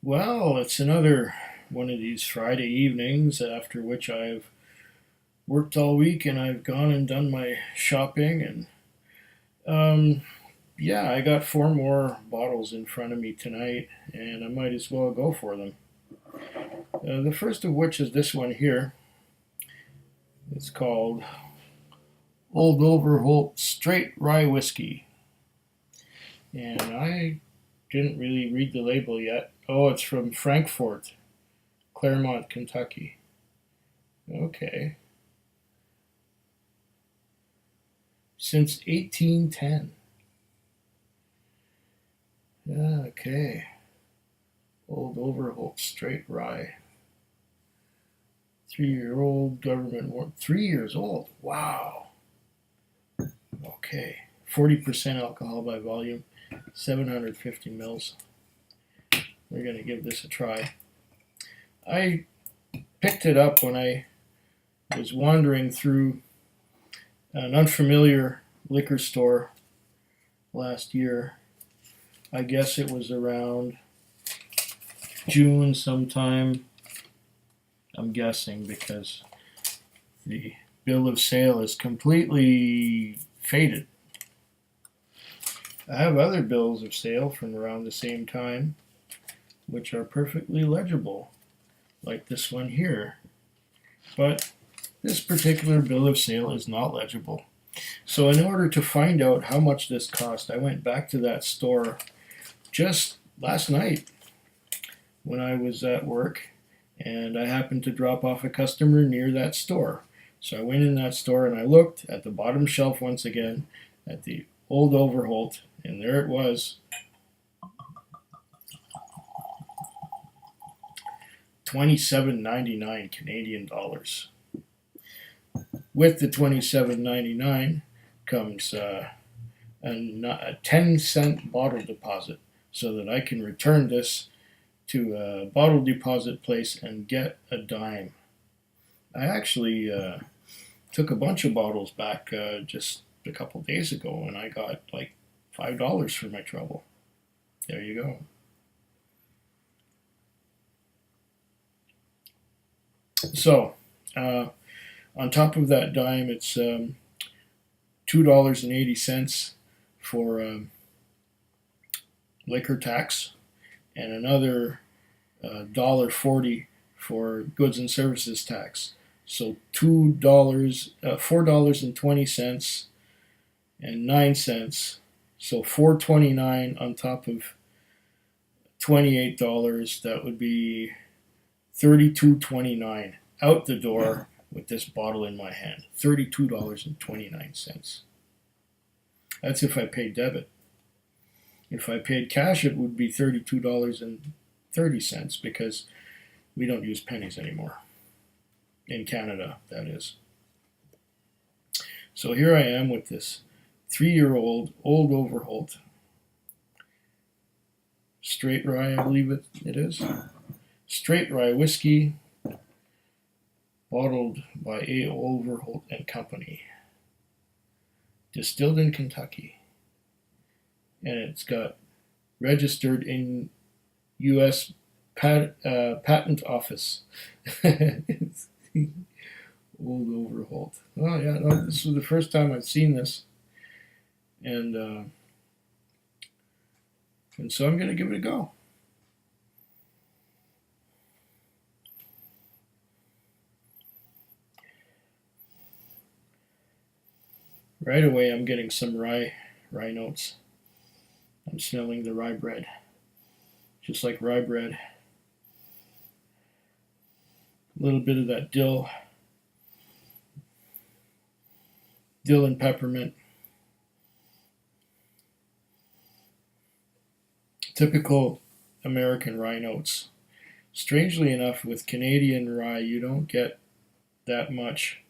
Well, it's another one of these Friday evenings after which I've worked all week and I've gone and done my shopping and um yeah, I got four more bottles in front of me tonight and I might as well go for them. The first of which is this one here. It's called Old Overholt Straight Rye Whiskey. And I didn't really read the label yet. Oh, it's from Frankfort, Claremont, Kentucky. Okay. Since 1810. Okay. Old Overholt Straight Rye. 3-year-old government war. 3 years old. Wow. Okay. 40% alcohol by volume. 750 mils. We're going to give this a try. I picked it up when I was wandering through an unfamiliar liquor store last year. I guess it was around June sometime. I'm guessing because the bill of sale is completely faded. I have other bills of sale from around the same time which are perfectly legible, like this one here. But this particular bill of sale is not legible. So in order to find out how much this cost, I went back to that store just last night when I was at work, and I happened to drop off a customer near that store. So I went in that store and I looked at the bottom shelf once again at the old Overholt, and there it was, $27.99 Canadian dollars. With the $27.99 comes a 10-cent bottle deposit so that I can return this to a bottle deposit place and get a dime. I actually took a bunch of bottles back just a couple days ago and I got like $5 for my trouble. There you go. So, on top of that dime, it's $2.80 for liquor tax, and another $1.40 for goods and services tax. So $4.20 and 9 cents. So $4.29 on top of $28. That would be $32.29 out the door with this bottle in my hand. $32.29. That's if I paid debit. If I paid cash, it would be $32.30 because we don't use pennies anymore. In Canada, that is. So here I am with this 3-year-old old Overholt straight rye, I believe it is. Straight rye whiskey, bottled by A. Overholt and Company, distilled in Kentucky, and it's got registered in U.S. Patent Office. Old Overholt. Oh yeah, no, this was the first time I've seen this, and so I'm gonna give it a go. Right away, I'm getting some rye notes. I'm smelling the rye bread, just like rye bread. A little bit of that dill and peppermint. Typical American rye notes. Strangely enough, with Canadian rye, you don't get that much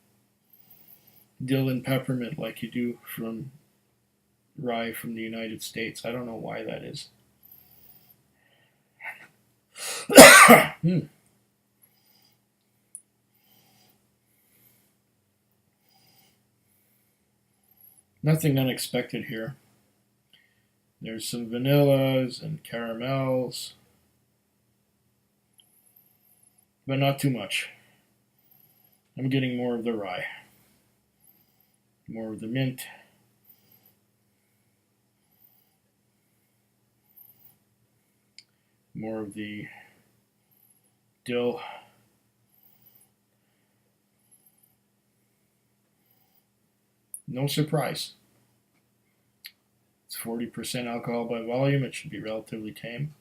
dill and peppermint like you do from rye from the United States. I don't know why that is. Nothing unexpected here. There's some vanillas and caramels. but not too much. I'm getting more of the rye, more of the mint, more of the dill. No surprise. It's 40% alcohol by volume. It should be relatively tame.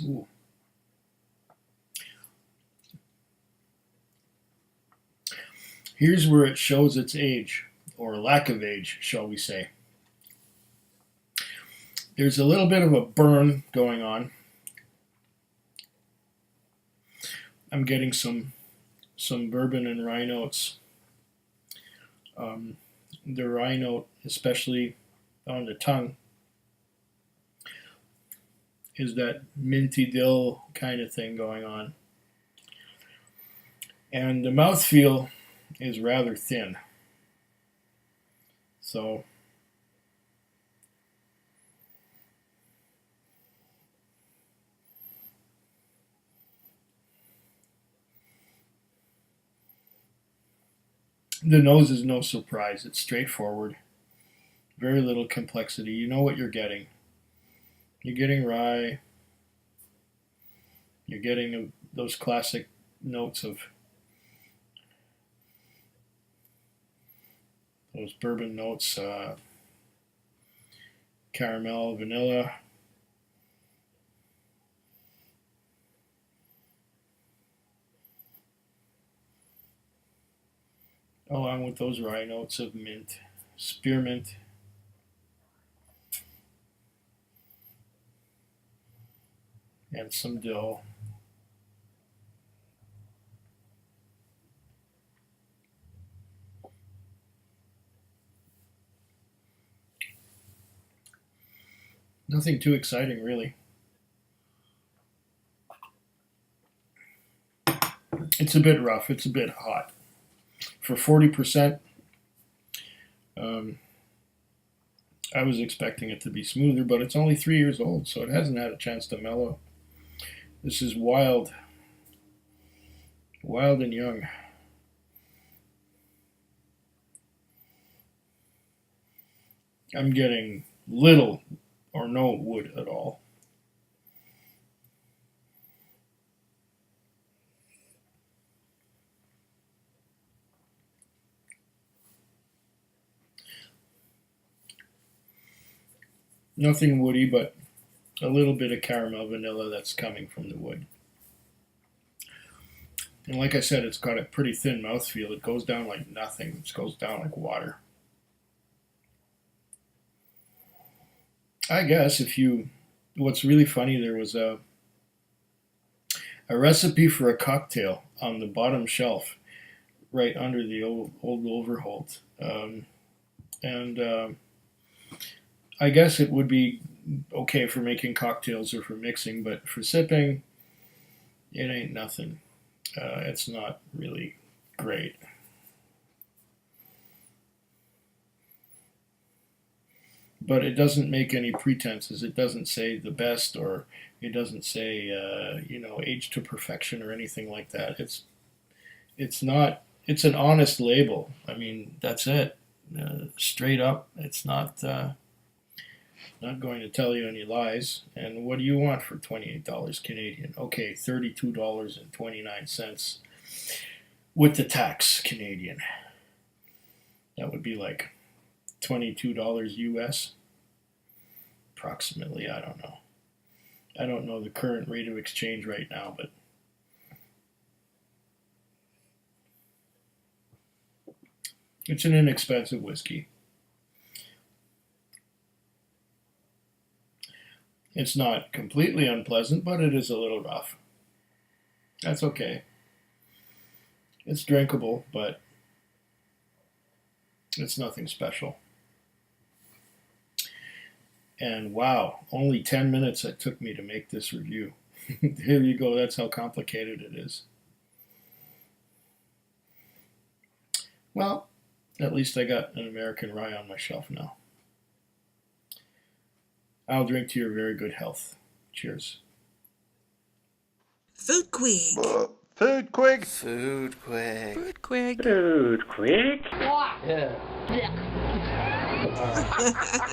Ooh. Here's where it shows its age, or lack of age, shall we say. There's a little bit of a burn going on. I'm getting some bourbon and rye notes. The rye note, especially on the tongue, is that minty dill kind of thing going on. And the mouthfeel is rather thin. So the nose is no surprise. It's straightforward. Very little complexity. You know what you're getting. You're getting rye. You're getting those classic notes of those bourbon notes, caramel, vanilla. Along with those rye notes of mint, spearmint, and some dill. Nothing too exciting, really. It's a bit rough. It's a bit hot. For 40%, um, I was expecting it to be smoother, but it's only 3 years old, so it hasn't had a chance to mellow. This is wild, wild and young. I'm getting little or no wood at all. Nothing woody, but a little bit of caramel vanilla that's coming from the wood. And like I said, it's got a pretty thin mouthfeel. It goes down like nothing. It goes down like water. I guess if you, what's really funny, there was a recipe for a cocktail on the bottom shelf, right under the old Overholt, and I guess it would be okay for making cocktails or for mixing, but for sipping, it ain't nothing. It's not really great. But it doesn't make any pretenses. It doesn't say the best, or it doesn't say age to perfection or anything like that. It's not. It's an honest label. I mean, that's it. Straight up. It's not going to tell you any lies. And what do you want for $28 Canadian? Okay, $32.29 with the tax Canadian. That would be like $22 US, approximately. I don't know. I don't know the current rate of exchange right now, but it's an inexpensive whiskey. It's not completely unpleasant, but it is a little rough. That's okay. It's drinkable, but it's nothing special. And wow, only 10 minutes it took me to make this review. There you go. That's how complicated it is. Well, at least I got an American rye on my shelf now. I'll drink to your very good health. Cheers. Food Quig. Food quick. Food quick. Food Quig. Food quick. Yeah.